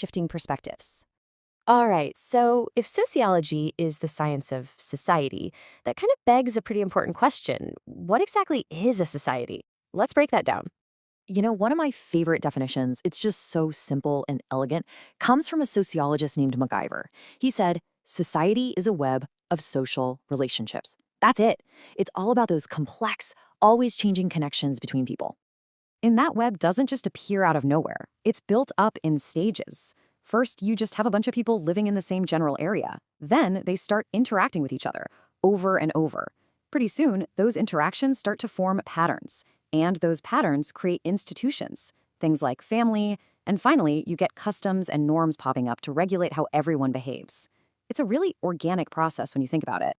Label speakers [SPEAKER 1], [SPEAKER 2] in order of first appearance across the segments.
[SPEAKER 1] shifting perspectives. All right, so if sociology is the science of society, that kind of begs a pretty important question. What exactly is a society? Let's break that down.
[SPEAKER 2] One of my favorite definitions, it's just so simple and elegant, comes from a sociologist named MacIver. He said, society is a web of social relationships. That's it. It's all about those complex, always changing connections between people.
[SPEAKER 1] And that web doesn't just appear out of nowhere. It's built up in stages. First, you just have a bunch of people living in the same general area. Then they start interacting with each other over and over. Pretty soon, those interactions start to form patterns. And those patterns create institutions, things like family. And finally, you get customs and norms popping up to regulate how everyone behaves. It's a really organic process when you think about it.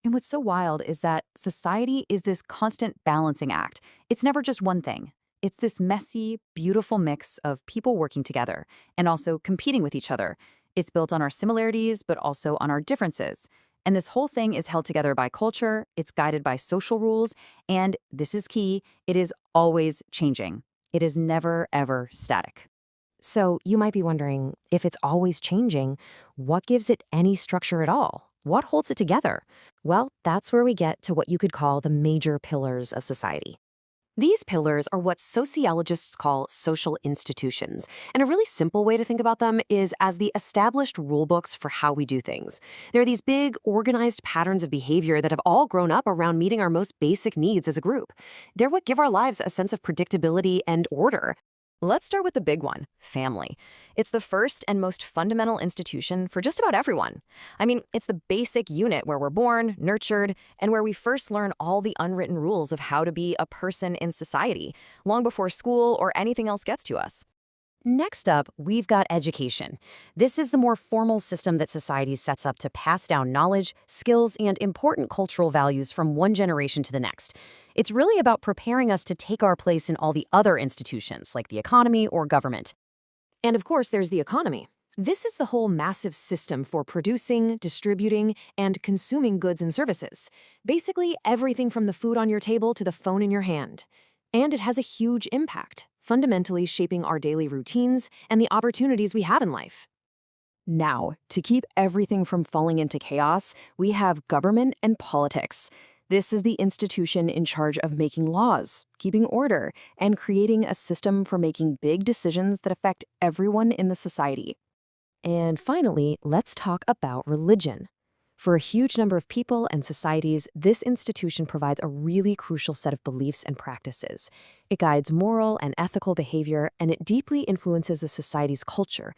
[SPEAKER 2] And what's so wild is that society is this constant balancing act. It's never just one thing. It's this messy, beautiful mix of people working together and also competing with each other. It's built on our similarities, but also on our differences. And this whole thing is held together by culture, it's guided by social rules, and this is key, it is always changing. It is never, ever static.
[SPEAKER 1] So you might be wondering, if it's always changing, what gives it any structure at all? What holds it together? Well, that's where we get to what you could call the major pillars of society. These pillars are what sociologists call social institutions, and a really simple way to think about them is as the established rulebooks for how we do things. They're these big, organized patterns of behavior that have all grown up around meeting our most basic needs as a group. They're what give our lives a sense of predictability and order. Let's start with the big one, family. It's the first and most fundamental institution for just about everyone. I mean, it's the basic unit where we're born, nurtured, and where we first learn all the unwritten rules of how to be a person in society, long before school or anything else gets to us. Next up, we've got education. This is the more formal system that society sets up to pass down knowledge, skills, and important cultural values from one generation to the next. It's really about preparing us to take our place in all the other institutions, like the economy or government. And of course, there's the economy. This is the whole massive system for producing, distributing, and consuming goods and services. Basically, everything from the food on your table to the phone in your hand. And it has a huge impact, fundamentally shaping our daily routines and the opportunities we have in life. Now, to keep everything from falling into chaos, we have government and politics. This is the institution in charge of making laws, keeping order, and creating a system for making big decisions that affect everyone in the society. And finally, let's talk about religion. For a huge number of people and societies, this institution provides a really crucial set of beliefs and practices. It guides moral and ethical behavior, and it deeply influences a society's culture.